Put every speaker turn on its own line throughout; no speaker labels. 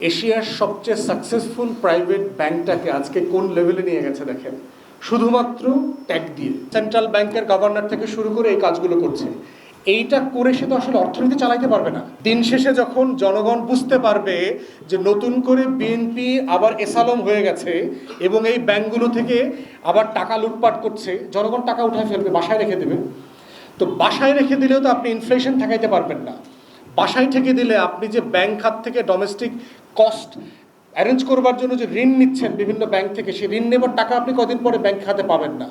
এশিয়ার সবচেয়ে successful private ব্যাংকটাকে আজকে কোন লেভেলে নিয়ে গেছে দেখেন, শুধুমাত্র ট্যাগ দিয়ে। সেন্ট্রাল ব্যাংকের গভর্নর থেকে শুরু করে এই কাজগুলো করছে। এইটা করে সে তো আসলে অর্থনীতি চালাইতে পারবে না। দিন শেষে যখন জনগণ বুঝতে পারবে যে নতুন করে বিএনপি আবার এসালম হয়ে গেছে এবং এই ব্যাংকগুলো থেকে আবার টাকা লুটপাট করছে, জনগণ টাকা উঠায় ফেলবে, বাসায় রেখে দেবে। তো বাসায় রেখে দিলেও তো আপনি ইনফ্লেশন ঠেকাইতে পারবেন না। বাসায় থেকে দিলে আপনি যে ব্যাংক খাত থেকে ডোমেস্টিক কস্ট অ্যারেঞ্জ করবার জন্য যে ঋণ নিচ্ছেন বিভিন্ন ব্যাংক থেকে, সেই ঋণ নেবার টাকা আপনি কদিন পরে ব্যাংক খাতে পাবেন না।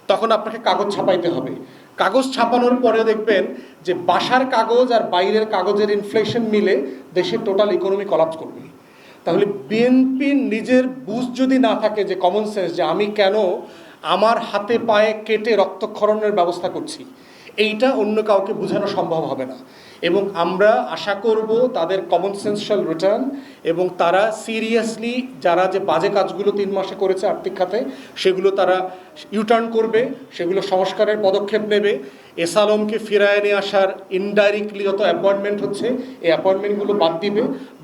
তখন আপনাকে কাগজ ছাপাইতে হবে। কাগজ ছাপানোর পরে দেখবেন যে বাসার কাগজ আর বাইরের কাগজের ইনফ্লেশন মিলে দেশের টোটাল ইকোনমি কলাপস করবে। তাহলে বিএনপির নিজের বুঝ যদি না থাকে, যে কমন সেন্স, যে আমি কেন আমার হাতে পায়ে কেটে রক্তক্ষরণের ব্যবস্থা করছি, এইটা অন্য কাউকে বোঝানো সম্ভব হবে না। এবং আমরা আশা করব তাদের কমন সেন্সুয়াল রিটার্ন, এবং তারা সিরিয়াসলি যারা যে বাজে কাজগুলো 3 মাসে করেছে আর্থিক খাতে, সেগুলো তারা ইউটার্ন করবে, সেগুলো সংস্কারের পদক্ষেপ নেবে। এসালমকে ফিরায় নিয়ে আসার ইনডাইরেক্টলি যত অ্যাপয়েন্টমেন্ট হচ্ছে, এই অ্যাপয়েন্টমেন্টগুলো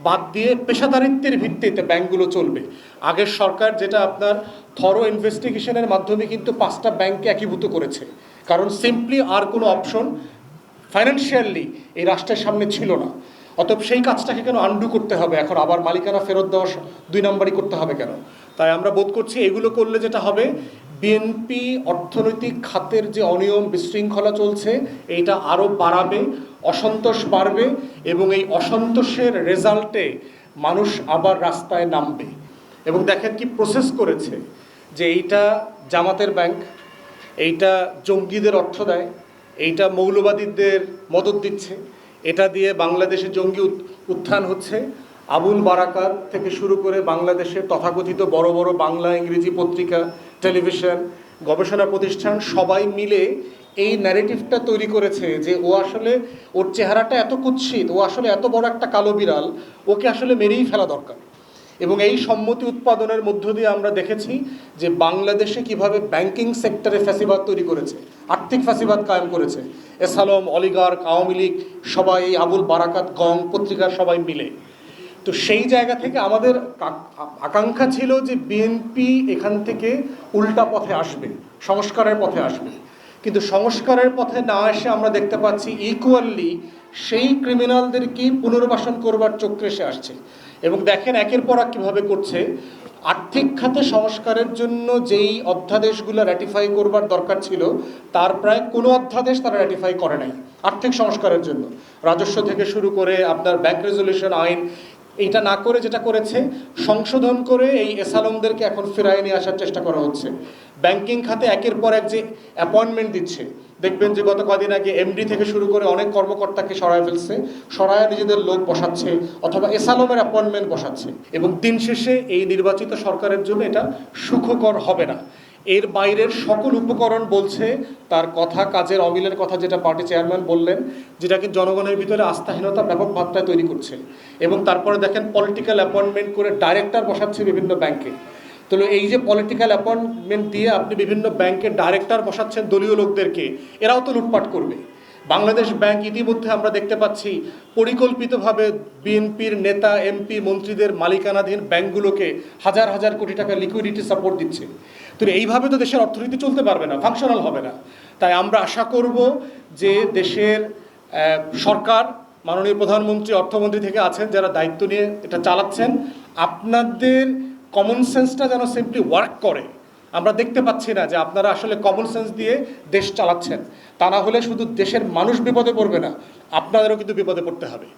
বাদ দিয়ে পেশাদারিত্বের ভিত্তিতে ব্যাংকগুলো চলবে। আগের সরকার যেটা আপনার থরো ইনভেস্টিগেশনের মাধ্যমে কিন্তু 5টা ব্যাংককে একীভূত করেছে, কারণ সিম্পলি আর কোনো অপশন ফাইন্যান্সিয়ালি এই রাষ্ট্রের সামনে ছিল না। অতএব সেই কাজটাকে কেন আন্ডু করতে হবে, এখন আবার মালিকানা ফেরত দেওয়া 2 নম্বরই করতে হবে কেন? তাই আমরা বোধ করছি এগুলো করলে যেটা হবে, বিএনপি অর্থনৈতিক খাতের যে অনিয়ম বিশৃঙ্খলা চলছে এইটা আরও বাড়াবে, অসন্তোষ বাড়বে, এবং এই অসন্তোষের রেজাল্টে মানুষ আবার রাস্তায় নামবে। এবং দেখেন কি প্রসেস করেছে, যে এইটা জামাতের ব্যাংক, এইটা জঙ্গিদের অর্থ দেয়, এইটা মৌলবাদীদের মদত দিচ্ছে, এটা দিয়ে বাংলাদেশে জঙ্গি উত্থান হচ্ছে। আবুল বারাকাত থেকে শুরু করে বাংলাদেশের তথাকথিত বড় বড় বাংলা ইংরেজি পত্রিকা, টেলিভিশন, গবেষণা প্রতিষ্ঠান সবাই মিলে এই ন্যারেটিভটা তৈরি করেছে যে ও আসলে, ওর চেহারাটা এত কুৎসিত, ও আসলে এত বড় একটা কালো বিড়াল, ওকে আসলে মেরেই ফেলা দরকার। এবং এই সম্মতি উৎপাদনের মধ্য দিয়ে আমরা দেখেছি যে বাংলাদেশে কিভাবে ব্যাংকিং সেক্টরে ফ্যাসিবাদ তৈরি করেছে, আর্থিক ফ্যাসিবাদ কায়েম করেছে এসালম, অলিগার্ক, আওয়ামী লীগ সবাই, আবুল বারাকাত, গং পত্রিকার সবাই মিলে। তো সেই জায়গা থেকে আমাদের আকাঙ্ক্ষা ছিল যে বিএনপি এখান থেকে উল্টা পথে আসবে, সংস্কারের পথে আসবে। কিন্তু সংস্কারের পথে না এসে আমরা দেখতে পাচ্ছি ইকুয়ালি সেই ক্রিমিনালদেরকেই পুনর্বাসন করবার চক্রে এসে আসছে। এবং দেখেন একের পর এক কীভাবে করছে। আর্থিক খাতে সংস্কারের জন্য যেই অধ্যাদেশগুলো র্যাটিফাই করবার দরকার ছিল, তার প্রায় কোনো অধ্যাদেশ তারা র্যাটিফাই করে নাই আর্থিক সংস্কারের জন্য। রাজস্ব থেকে শুরু করে আপনার ব্যাংক রেজুলেশন আইন, এইটা না করে যেটা করেছে, সংশোধন করে এই এসালমদেরকে এখন ফিরায় নিয়ে আসার চেষ্টা করা হচ্ছে। ব্যাংকিং খাতে একের পর এক যে অ্যাপয়েন্টমেন্ট দিচ্ছে, দেখবেন যে গত কদিন আগে এমডি থেকে শুরু করে অনেক কর্মকর্তাকে সরায় ফেলছে, সরায় নিজেদের লোক বসাচ্ছে, অথবা এসালমের অ্যাপয়েন্টমেন্ট বসাচ্ছে। এবং দিন শেষে এই নির্বাচিত সরকারের জন্য এটা সুখকর হবে না। এর বাইরের সকল উপকরণ বলছে তার কথা কাজের অমিলের কথা, যেটা পার্টি চেয়ারম্যান বললেন, যেটা কিন্তু জনগণের ভিতরে আস্থাহীনতা ব্যাপক মাত্রায় তৈরি করছে। এবং তারপরে দেখেন পলিটিক্যাল অ্যাপয়েন্টমেন্ট করে ডাইরেক্টর বসাচ্ছে বিভিন্ন ব্যাংকে। তো এই যে পলিটিক্যাল অ্যাপয়েন্টমেন্ট দিয়ে আপনি বিভিন্ন ব্যাংকের ডাইরেক্টর বসাচ্ছেন দলীয় লোকদেরকে, এরাও তো লুটপাট করবে। বাংলাদেশ ব্যাংক ইতিমধ্যে আমরা দেখতে পাচ্ছি পরিকল্পিতভাবে বিএনপির নেতা, এমপি, মন্ত্রীদের মালিকানাধীন ব্যাংকগুলোকে হাজার হাজার কোটি টাকা লিকুইডিটি সাপোর্ট দিচ্ছে। তো এইভাবে তো দেশের অর্থনীতি চলতে পারবে না, ফাংশনাল হবে না। তাই আমরা আশা করব যে দেশের সরকার, মাননীয় প্রধানমন্ত্রী, অর্থমন্ত্রী থেকে আছেন যারা দায়িত্ব নিয়ে এটা চালাচ্ছেন, আপনাদের কমন সেন্সটা যেন সিম্পলি ওয়ার্ক করে। আমরা দেখতে পাচ্ছি না যে আপনারা আসলে কমন সেন্স দিয়ে দেশ চালাচ্ছেন। তা না হলে শুধু দেশের মানুষ বিপদে পড়বে না, আপনাদেরও কিন্তু বিপদে পড়তে হবে।